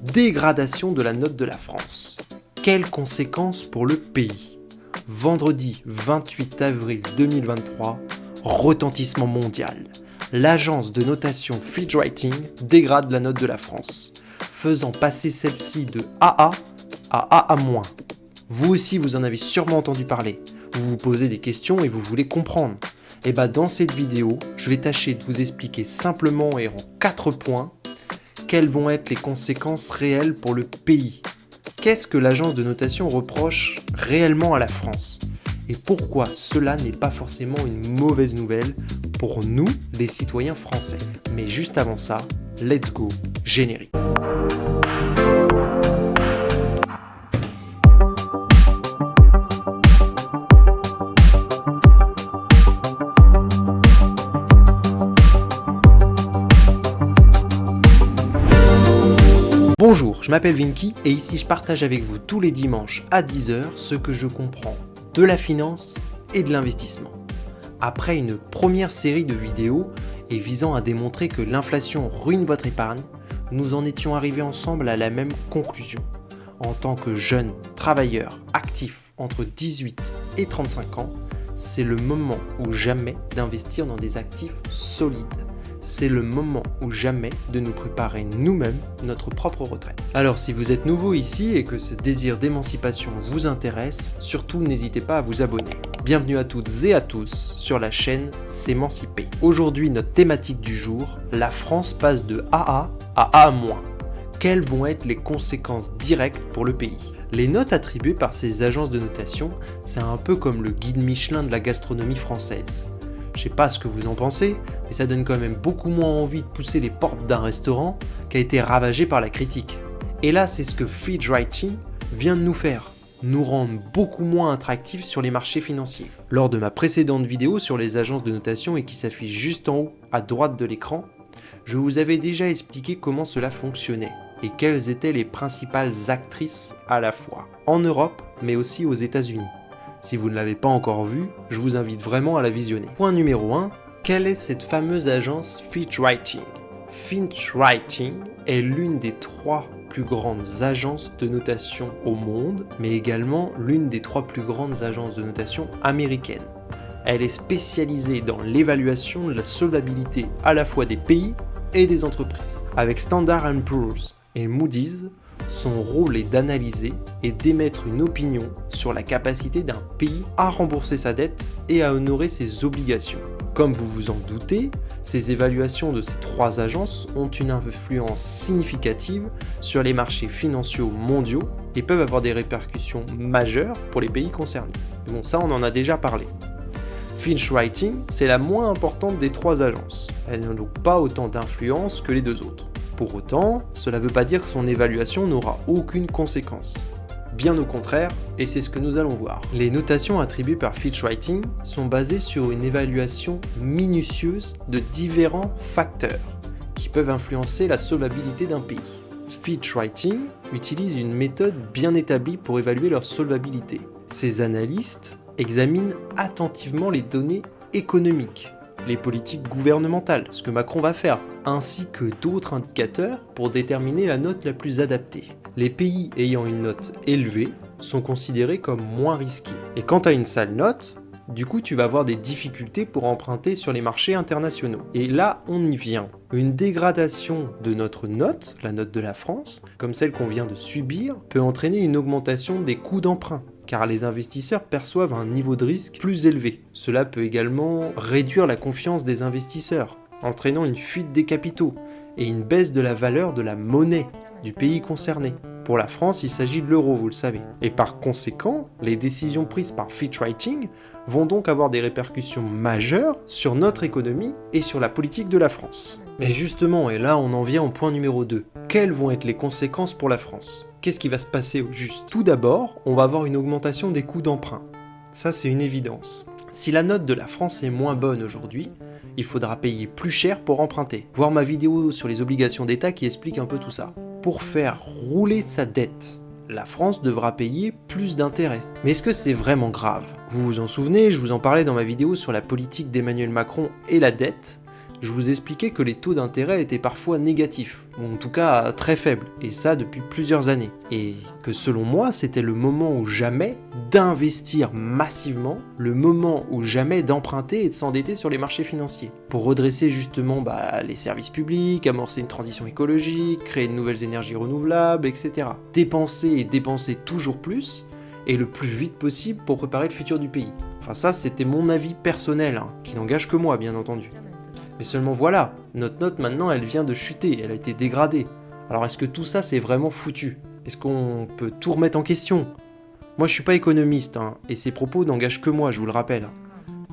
Dégradation de la note de la France. Quelles conséquences pour le pays? Vendredi 28 avril 2023, retentissement mondial. L'agence de notation Fitch Ratings dégrade la note de la France, faisant passer celle-ci de AA à AA-. Vous aussi vous en avez sûrement entendu parler, vous vous posez des questions et vous voulez comprendre. Et dans cette vidéo, je vais tâcher de vous expliquer simplement et en 4 points quelles vont être les conséquences réelles pour le pays. Qu'est-ce que l'agence de notation reproche réellement à la France? Et pourquoi cela n'est pas forcément une mauvaise nouvelle pour nous, les citoyens français. Mais juste avant ça, let's go, générique. Bonjour, je m'appelle Vinky et ici je partage avec vous tous les dimanches à 10h ce que je comprends de la finance et de l'investissement. Après une première série de vidéos et visant à démontrer que l'inflation ruine votre épargne, nous en étions arrivés ensemble à la même conclusion. En tant que jeune travailleur actif entre 18 et 35 ans, c'est le moment ou jamais d'investir dans des actifs solides. C'est le moment ou jamais de nous préparer nous-mêmes notre propre retraite. Alors si vous êtes nouveau ici et que ce désir d'émancipation vous intéresse, surtout n'hésitez pas à vous abonner. Bienvenue à toutes et à tous sur la chaîne S'émanciper. Aujourd'hui notre thématique du jour, la France passe de AA à AA-. Quelles vont être les conséquences directes pour le pays? Les notes attribuées par ces agences de notation, c'est un peu comme le guide Michelin de la gastronomie française. Je sais pas ce que vous en pensez, mais ça donne quand même beaucoup moins envie de pousser les portes d'un restaurant qui a été ravagé par la critique. Et là, c'est ce que Fitch Ratings vient de nous faire, nous rendre beaucoup moins attractifs sur les marchés financiers. Lors de ma précédente vidéo sur les agences de notation et qui s'affiche juste en haut à droite de l'écran, je vous avais déjà expliqué comment cela fonctionnait et quelles étaient les principales actrices à la fois en Europe mais aussi aux États-Unis. Si vous ne l'avez pas encore vu, je vous invite vraiment à la visionner. Point numéro 1, quelle est cette fameuse agence Fitch Ratings? Fitch Ratings est l'une des 3 plus grandes agences de notation au monde, mais également l'une des 3 plus grandes agences de notation américaines. Elle est spécialisée dans l'évaluation de la solvabilité à la fois des pays et des entreprises. Avec Standard & Poor's et Moody's, son rôle est d'analyser et d'émettre une opinion sur la capacité d'un pays à rembourser sa dette et à honorer ses obligations. Comme vous vous en doutez, ces évaluations de ces 3 agences ont une influence significative sur les marchés financiers mondiaux et peuvent avoir des répercussions majeures pour les pays concernés. Bon, ça on en a déjà parlé. Fitch Ratings, c'est la moins importante des 3 agences. Elle n'a donc pas autant d'influence que les 2 autres. Pour autant, cela ne veut pas dire que son évaluation n'aura aucune conséquence. Bien au contraire, et c'est ce que nous allons voir. Les notations attribuées par Fitch Ratings sont basées sur une évaluation minutieuse de différents facteurs qui peuvent influencer la solvabilité d'un pays. Fitch Ratings utilise une méthode bien établie pour évaluer leur solvabilité. Ces analystes examinent attentivement les données économiques, les politiques gouvernementales, ce que Macron va faire, ainsi que d'autres indicateurs pour déterminer la note la plus adaptée. Les pays ayant une note élevée sont considérés comme moins risqués. Et quand tu as une sale note, du coup tu vas avoir des difficultés pour emprunter sur les marchés internationaux. Et là on y vient. Une dégradation de notre note, la note de la France, comme celle qu'on vient de subir, peut entraîner une augmentation des coûts d'emprunt, car les investisseurs perçoivent un niveau de risque plus élevé. Cela peut également réduire la confiance des investisseurs, entraînant une fuite des capitaux et une baisse de la valeur de la monnaie du pays concerné. Pour la France, il s'agit de l'euro, vous le savez. Et par conséquent, les décisions prises par Fitch Ratings vont donc avoir des répercussions majeures sur notre économie et sur la politique de la France. Mais justement, et là on en vient au point numéro 2, quelles vont être les conséquences pour la France? Qu'est-ce qui va se passer au juste? Tout d'abord, on va avoir une augmentation des coûts d'emprunt. Ça, c'est une évidence. Si la note de la France est moins bonne aujourd'hui, il faudra payer plus cher pour emprunter. Voir ma vidéo sur les obligations d'État qui explique un peu tout ça. Pour faire rouler sa dette, la France devra payer plus d'intérêts. Mais est-ce que c'est vraiment grave? Vous vous en souvenez, je vous en parlais dans ma vidéo sur la politique d'Emmanuel Macron et la dette. je vous expliquais que les taux d'intérêt étaient parfois négatifs, ou en tout cas très faibles, et ça depuis plusieurs années. Et que selon moi, c'était le moment ou jamais d'investir massivement, le moment ou jamais d'emprunter et de s'endetter sur les marchés financiers, pour redresser justement les services publics, amorcer une transition écologique, créer de nouvelles énergies renouvelables, etc. Dépenser et dépenser toujours plus, et le plus vite possible pour préparer le futur du pays. Enfin ça, c'était mon avis personnel, qui n'engage que moi, bien entendu. Mais seulement voilà, notre note maintenant, elle vient de chuter, elle a été dégradée. Alors est-ce que tout ça, c'est vraiment foutu? Est-ce qu'on peut tout remettre en question? Moi, je suis pas économiste, et ces propos n'engagent que moi, je vous le rappelle.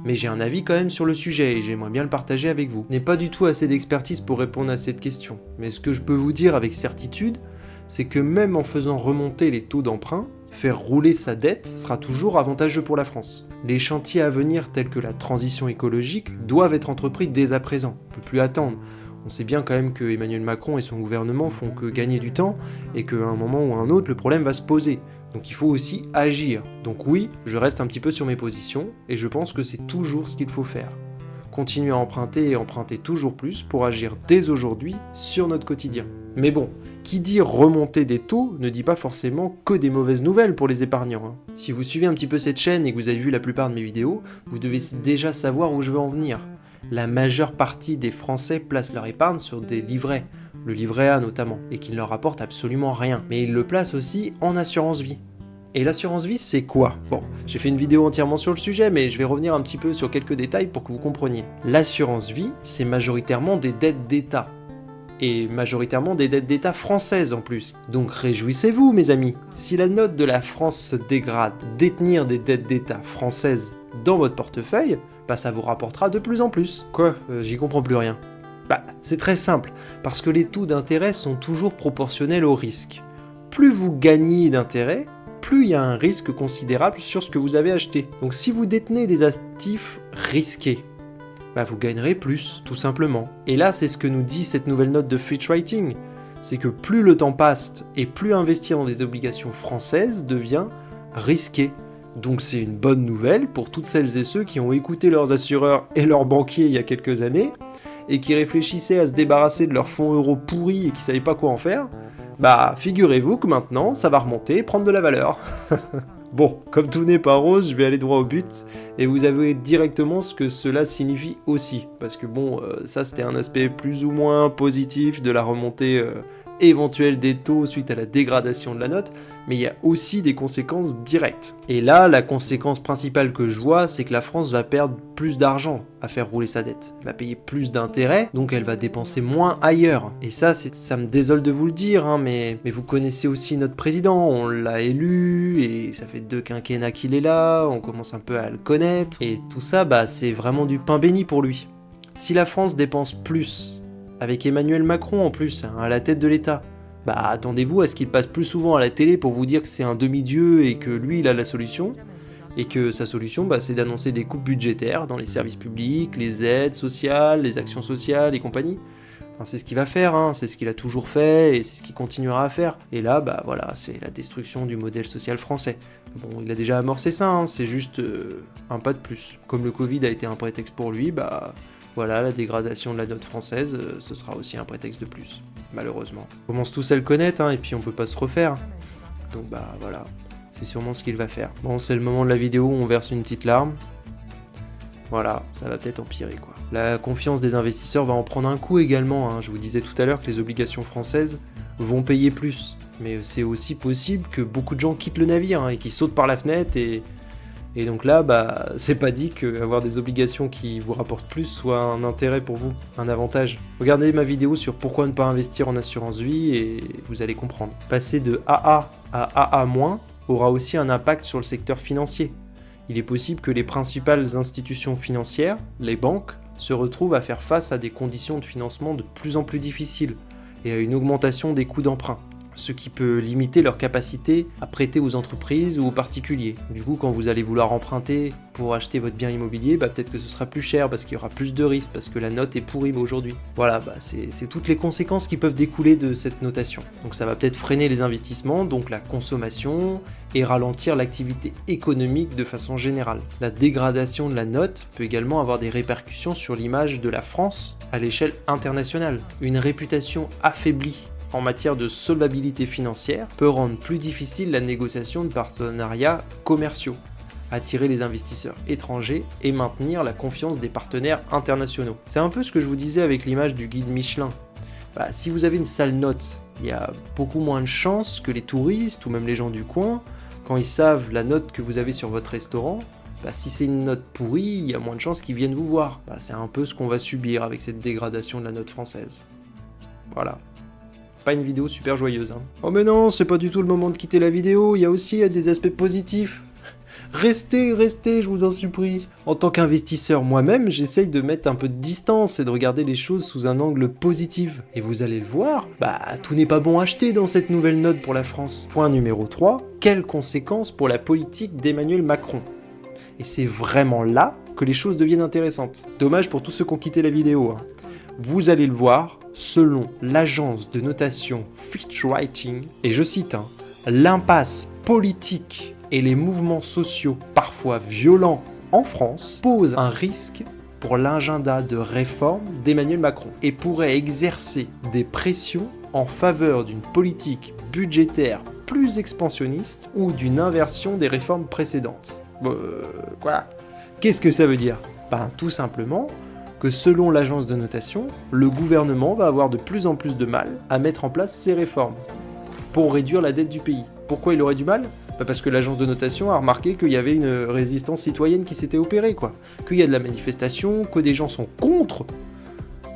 Mais j'ai un avis quand même sur le sujet, et j'aimerais bien le partager avec vous. Je n'ai pas du tout assez d'expertise pour répondre à cette question. Mais ce que je peux vous dire avec certitude, c'est que même en faisant remonter les taux d'emprunt, faire rouler sa dette sera toujours avantageux pour la France. Les chantiers à venir tels que la transition écologique doivent être entrepris dès à présent, on ne peut plus attendre. On sait bien quand même que Emmanuel Macron et son gouvernement font que gagner du temps et qu'à un moment ou à un autre, le problème va se poser. Donc il faut aussi agir. Donc oui, je reste un petit peu sur mes positions et je pense que c'est toujours ce qu'il faut faire. Continuer à emprunter et emprunter toujours plus pour agir dès aujourd'hui sur notre quotidien. Mais bon, qui dit remonter des taux ne dit pas forcément que des mauvaises nouvelles pour les épargnants. Si vous suivez un petit peu cette chaîne et que vous avez vu la plupart de mes vidéos, vous devez déjà savoir où je veux en venir. La majeure partie des Français placent leur épargne sur des livrets, le livret A notamment, et qui ne leur rapporte absolument rien. Mais ils le placent aussi en assurance vie. Et l'assurance vie, c'est quoi? Bon, j'ai fait une vidéo entièrement sur le sujet, mais je vais revenir un petit peu sur quelques détails pour que vous compreniez. L'assurance vie, c'est majoritairement des dettes d'État. Et majoritairement des dettes d'État françaises en plus. Donc réjouissez-vous mes amis. Si la note de la France se dégrade, détenir des dettes d'État françaises dans votre portefeuille, ça vous rapportera de plus en plus. Quoi? J'y comprends plus rien. C'est très simple, parce que les taux d'intérêt sont toujours proportionnels au risque. Plus vous gagnez d'intérêt, plus il y a un risque considérable sur ce que vous avez acheté. Donc si vous détenez des actifs risqués, vous gagnerez plus, tout simplement. Et là, c'est ce que nous dit cette nouvelle note de Fitch Ratings, c'est que plus le temps passe et plus investir dans des obligations françaises devient risqué. Donc c'est une bonne nouvelle pour toutes celles et ceux qui ont écouté leurs assureurs et leurs banquiers il y a quelques années, et qui réfléchissaient à se débarrasser de leurs fonds euros pourris et qui savaient pas quoi en faire. Figurez-vous que maintenant, ça va remonter et prendre de la valeur. Bon, comme tout n'est pas rose, je vais aller droit au but et vous avouer directement ce que cela signifie aussi. Parce que ça c'était un aspect plus ou moins positif de la remontée éventuelle des taux suite à la dégradation de la note, mais il y a aussi des conséquences directes. Et là, la conséquence principale que je vois, c'est que la France va perdre plus d'argent à faire rouler sa dette. Elle va payer plus d'intérêts, donc elle va dépenser moins ailleurs. Et ça me désole de vous le dire, mais vous connaissez aussi notre président, on l'a élu, et ça fait 2 quinquennats qu'il est là, on commence un peu à le connaître, et tout ça, c'est vraiment du pain béni pour lui. Si la France dépense plus, avec Emmanuel Macron en plus, à la tête de l'État, attendez-vous à ce qu'il passe plus souvent à la télé pour vous dire que c'est un demi-dieu et que lui, il a la solution, et que sa solution, c'est d'annoncer des coupes budgétaires dans les services publics, les aides sociales, les actions sociales et compagnie. Enfin, c'est ce qu'il va faire, c'est ce qu'il a toujours fait, et c'est ce qu'il continuera à faire. Et là, voilà, c'est la destruction du modèle social français. Bon, il a déjà amorcé ça, c'est juste un pas de plus. Comme le Covid a été un prétexte pour lui, voilà, la dégradation de la note française, ce sera aussi un prétexte de plus, malheureusement. On commence tous à le connaître, et puis on peut pas se refaire. Donc voilà, c'est sûrement ce qu'il va faire. Bon, c'est le moment de la vidéo où on verse une petite larme. Voilà, ça va peut-être empirer quoi. La confiance des investisseurs va en prendre un coup également, Je vous disais tout à l'heure que les obligations françaises vont payer plus. Mais c'est aussi possible que beaucoup de gens quittent le navire, et qu'ils sautent par la fenêtre et donc là, c'est pas dit qu'avoir des obligations qui vous rapportent plus soit un intérêt pour vous, un avantage. Regardez ma vidéo sur pourquoi ne pas investir en assurance vie et vous allez comprendre. Passer de AA à AA- aura aussi un impact sur le secteur financier. Il est possible que les principales institutions financières, les banques, se retrouvent à faire face à des conditions de financement de plus en plus difficiles et à une augmentation des coûts d'emprunt. ce qui peut limiter leur capacité à prêter aux entreprises ou aux particuliers. Du coup, quand vous allez vouloir emprunter pour acheter votre bien immobilier, peut-être que ce sera plus cher parce qu'il y aura plus de risques, parce que la note est pourrie aujourd'hui. Voilà, c'est toutes les conséquences qui peuvent découler de cette notation. Donc ça va peut-être freiner les investissements, donc la consommation, et ralentir l'activité économique de façon générale. La dégradation de la note peut également avoir des répercussions sur l'image de la France à l'échelle internationale. Une réputation affaiblie en matière de solvabilité financière peut rendre plus difficile la négociation de partenariats commerciaux, attirer les investisseurs étrangers et maintenir la confiance des partenaires internationaux. C'est un peu ce que je vous disais avec l'image du guide Michelin. Si vous avez une sale note, il y a beaucoup moins de chances que les touristes ou même les gens du coin, quand ils savent la note que vous avez sur votre restaurant, si c'est une note pourrie, il y a moins de chances qu'ils viennent vous voir. C'est un peu ce qu'on va subir avec cette dégradation de la note française. Voilà. Pas une vidéo super joyeuse. Oh mais non, c'est pas du tout le moment de quitter la vidéo, il y a aussi des aspects positifs. Restez, je vous en supplie. En tant qu'investisseur moi-même, j'essaye de mettre un peu de distance et de regarder les choses sous un angle positif. Et vous allez le voir, tout n'est pas bon à acheter dans cette nouvelle note pour la France. Point numéro 3, quelles conséquences pour la politique d'Emmanuel Macron? Et c'est vraiment là que les choses deviennent intéressantes. Dommage pour tous ceux qui ont quitté la vidéo. Vous allez le voir, selon l'agence de notation Fitch Ratings, et je cite, l'impasse politique et les mouvements sociaux parfois violents en France posent un risque pour l'agenda de réforme d'Emmanuel Macron et pourraient exercer des pressions en faveur d'une politique budgétaire plus expansionniste ou d'une inversion des réformes précédentes. Quoi? Qu'est-ce que ça veut dire? Tout simplement que selon l'agence de notation, le gouvernement va avoir de plus en plus de mal à mettre en place ces réformes pour réduire la dette du pays. Pourquoi il aurait du mal? Parce que l'agence de notation a remarqué qu'il y avait une résistance citoyenne qui s'était opérée, qu'il y a de la manifestation, que des gens sont contre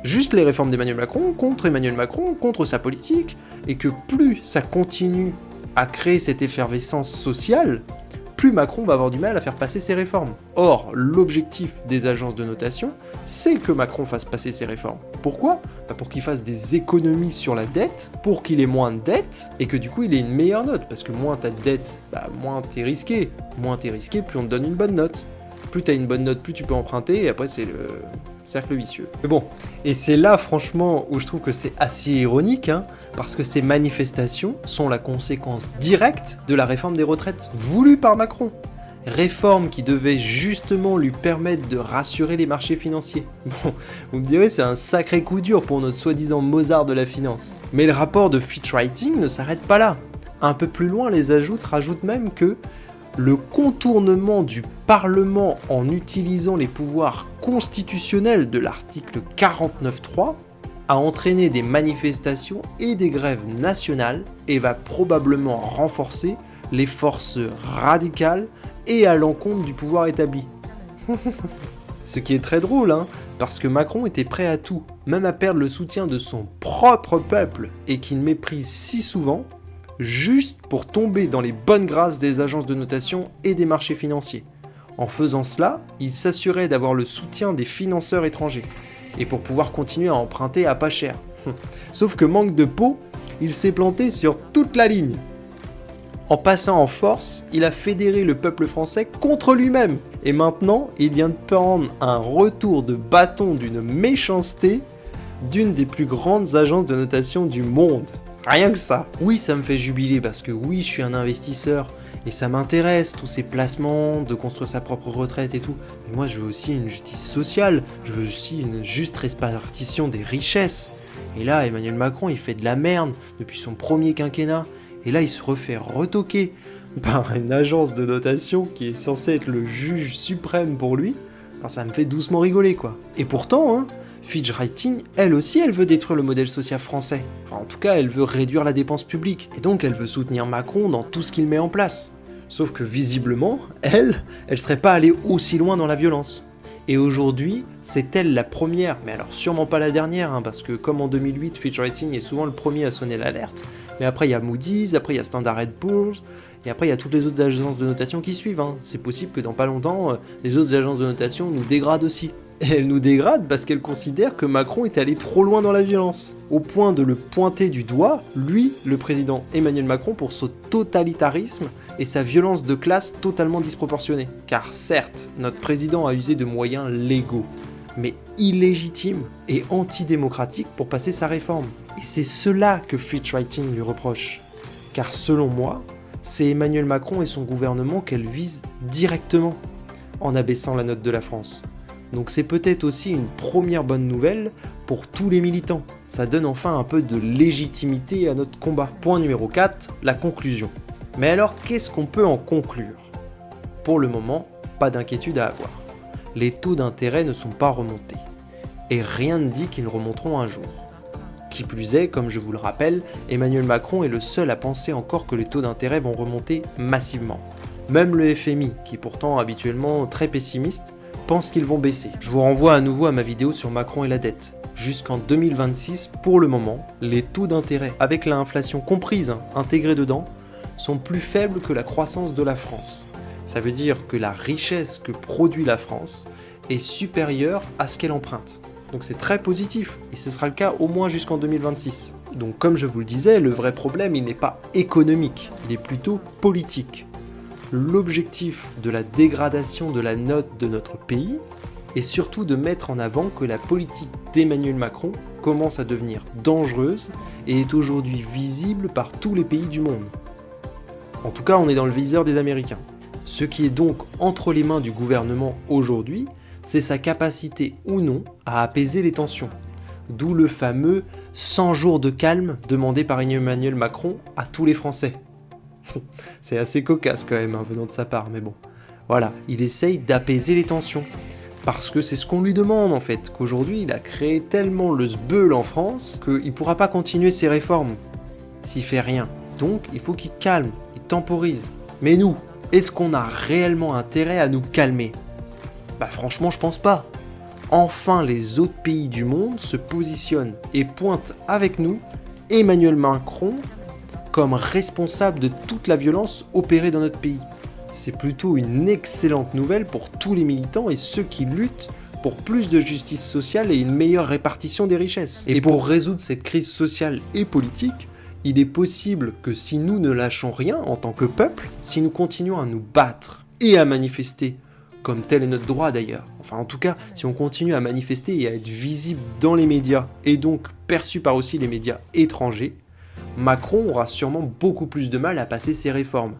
juste les réformes d'Emmanuel Macron, contre Emmanuel Macron, contre sa politique, et que plus ça continue à créer cette effervescence sociale, plus Macron va avoir du mal à faire passer ses réformes. Or, l'objectif des agences de notation, c'est que Macron fasse passer ses réformes. Pourquoi? Pour qu'il fasse des économies sur la dette, pour qu'il ait moins de dette, et que du coup il ait une meilleure note, parce que moins t'as de dette, moins t'es risqué. Moins t'es risqué, plus on te donne une bonne note. Plus t'as une bonne note, plus tu peux emprunter, et après c'est le cercle vicieux. Mais bon, et c'est là franchement où je trouve que c'est assez ironique, parce que ces manifestations sont la conséquence directe de la réforme des retraites voulue par Macron. Réforme qui devait justement lui permettre de rassurer les marchés financiers. Bon, vous me direz, c'est un sacré coup dur pour notre soi-disant Mozart de la finance. Mais le rapport de Fitch Ratings ne s'arrête pas là. Un peu plus loin, les rajoutent même que le contournement du Parlement en utilisant les pouvoirs constitutionnels de l'article 49.3 a entraîné des manifestations et des grèves nationales et va probablement renforcer les forces radicales et à l'encontre du pouvoir établi. Ce qui est très drôle, parce que Macron était prêt à tout, même à perdre le soutien de son propre peuple et qu'il méprise si souvent, juste pour tomber dans les bonnes grâces des agences de notation et des marchés financiers. En faisant cela, il s'assurait d'avoir le soutien des financeurs étrangers, et pour pouvoir continuer à emprunter à pas cher. Sauf que manque de peau, il s'est planté sur toute la ligne. En passant en force, il a fédéré le peuple français contre lui-même, et maintenant, il vient de prendre un retour de bâton d'une méchanceté d'une des plus grandes agences de notation du monde. Rien que ça. Oui, ça me fait jubiler parce que oui, je suis un investisseur et ça m'intéresse, tous ces placements, de construire sa propre retraite et tout. Mais moi, je veux aussi une justice sociale, je veux aussi une juste répartition des richesses. Et là, Emmanuel Macron, il fait de la merde depuis son premier quinquennat. Et là, il se refait retoquer par une agence de notation qui est censée être le juge suprême pour lui. Enfin, ça me fait doucement rigoler, Et pourtant, Fitch Ratings, elle aussi, elle veut détruire le modèle social français. Enfin, en tout cas, elle veut réduire la dépense publique. Et donc, elle veut soutenir Macron dans tout ce qu'il met en place. Sauf que, visiblement, elle serait pas allée aussi loin dans la violence. Et aujourd'hui, c'est elle la première, mais alors sûrement pas la dernière, parce que comme en 2008, Fitch Ratings est souvent le premier à sonner l'alerte. Mais après, il y a Moody's, après, il y a Standard & Poor's, et après, il y a toutes les autres agences de notation qui suivent. C'est possible que dans pas longtemps, les autres agences de notation nous dégradent aussi. Et elle nous dégrade parce qu'elle considère que Macron est allé trop loin dans la violence, au point de le pointer du doigt, lui, le président Emmanuel Macron, pour son totalitarisme et sa violence de classe totalement disproportionnée. Car certes, notre président a usé de moyens légaux, mais illégitimes et antidémocratiques pour passer sa réforme. Et c'est cela que Fitch-Ratings lui reproche. Car selon moi, c'est Emmanuel Macron et son gouvernement qu'elle vise directement en abaissant la note de la France. Donc c'est peut-être aussi une première bonne nouvelle pour tous les militants. Ça donne enfin un peu de légitimité à notre combat. Point numéro 4, la conclusion. Mais alors qu'est-ce qu'on peut en conclure? Pour le moment, pas d'inquiétude à avoir. Les taux d'intérêt ne sont pas remontés. Et rien ne dit qu'ils remonteront un jour. Qui plus est, comme je vous le rappelle, Emmanuel Macron est le seul à penser encore que les taux d'intérêt vont remonter massivement. Même le FMI, qui est pourtant habituellement très pessimiste, pense qu'ils vont baisser. Je vous renvoie à nouveau à ma vidéo sur Macron et la dette. Jusqu'en 2026, pour le moment, les taux d'intérêt, avec l'inflation comprise, intégrée dedans, sont plus faibles que la croissance de la France. Ça veut dire que la richesse que produit la France est supérieure à ce qu'elle emprunte. Donc c'est très positif, et ce sera le cas au moins jusqu'en 2026. Donc comme je vous le disais, le vrai problème, il n'est pas économique, il est plutôt politique. L'objectif de la dégradation de la note de notre pays est surtout de mettre en avant que la politique d'Emmanuel Macron commence à devenir dangereuse et est aujourd'hui visible par tous les pays du monde. En tout cas, on est dans le viseur des Américains. Ce qui est donc entre les mains du gouvernement aujourd'hui, c'est sa capacité ou non à apaiser les tensions. D'où le fameux 100 jours de calme demandé par Emmanuel Macron à tous les Français. C'est assez cocasse quand même, venant de sa part, mais bon. Voilà, il essaye d'apaiser les tensions. Parce que c'est ce qu'on lui demande en fait, qu'aujourd'hui il a créé tellement le sbeul en France qu'il ne pourra pas continuer ses réformes s'il fait rien. Donc il faut qu'il calme, il temporise. Mais nous, est-ce qu'on a réellement intérêt à nous calmer? Bah franchement je pense pas. Enfin les autres pays du monde se positionnent et pointent avec nous Emmanuel Macron comme responsable de toute la violence opérée dans notre pays. C'est plutôt une excellente nouvelle pour tous les militants et ceux qui luttent pour plus de justice sociale et une meilleure répartition des richesses. Et pour résoudre cette crise sociale et politique, il est possible que si nous ne lâchons rien en tant que peuple, si nous continuons à nous battre et à manifester, comme tel est notre droit d'ailleurs, enfin en tout cas, si on continue à manifester et à être visible dans les médias, et donc perçu par aussi les médias étrangers, Macron aura sûrement beaucoup plus de mal à passer ses réformes,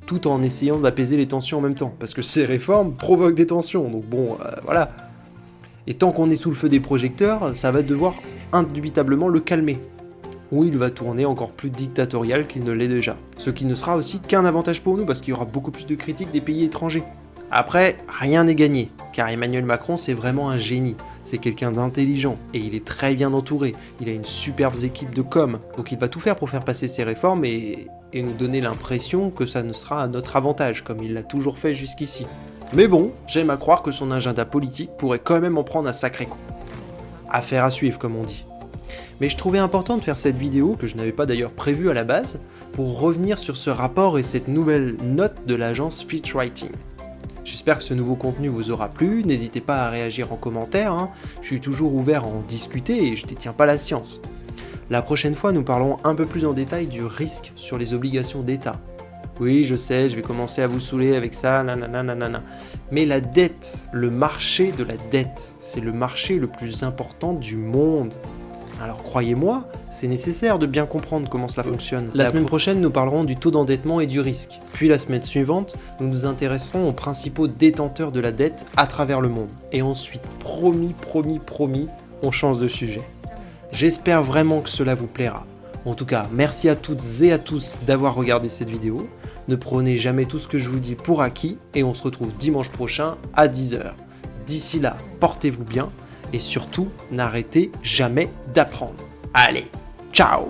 tout en essayant d'apaiser les tensions en même temps, parce que ces réformes provoquent des tensions, donc bon, voilà. Et tant qu'on est sous le feu des projecteurs, ça va devoir indubitablement le calmer, ou il va tourner encore plus dictatorial qu'il ne l'est déjà. Ce qui ne sera aussi qu'un avantage pour nous, parce qu'il y aura beaucoup plus de critiques des pays étrangers. Après, rien n'est gagné, car Emmanuel Macron c'est vraiment un génie, c'est quelqu'un d'intelligent, et il est très bien entouré, il a une superbe équipe de com, donc il va tout faire pour faire passer ses réformes et nous donner l'impression que ça ne sera à notre avantage, comme il l'a toujours fait jusqu'ici. Mais bon, j'aime à croire que son agenda politique pourrait quand même en prendre un sacré coup. Affaire à suivre comme on dit. Mais je trouvais important de faire cette vidéo, que je n'avais pas d'ailleurs prévue à la base, pour revenir sur ce rapport et cette nouvelle note de l'agence Fitch Ratings. J'espère que ce nouveau contenu vous aura plu, n'hésitez pas à réagir en commentaire, je suis toujours ouvert à en discuter et je détiens pas la science. La prochaine fois, nous parlerons un peu plus en détail du risque sur les obligations d'État. Oui, je sais, je vais commencer à vous saouler avec ça, nanana. Mais la dette, le marché de la dette, c'est le marché le plus important du monde. Alors croyez-moi, c'est nécessaire de bien comprendre comment cela fonctionne. La semaine prochaine, nous parlerons du taux d'endettement et du risque. Puis la semaine suivante, nous nous intéresserons aux principaux détenteurs de la dette à travers le monde. Et ensuite, promis, on change de sujet. J'espère vraiment que cela vous plaira. En tout cas, merci à toutes et à tous d'avoir regardé cette vidéo. Ne prenez jamais tout ce que je vous dis pour acquis et on se retrouve dimanche prochain à 10 h. D'ici là, portez-vous bien. Et surtout, n'arrêtez jamais d'apprendre. Allez, ciao!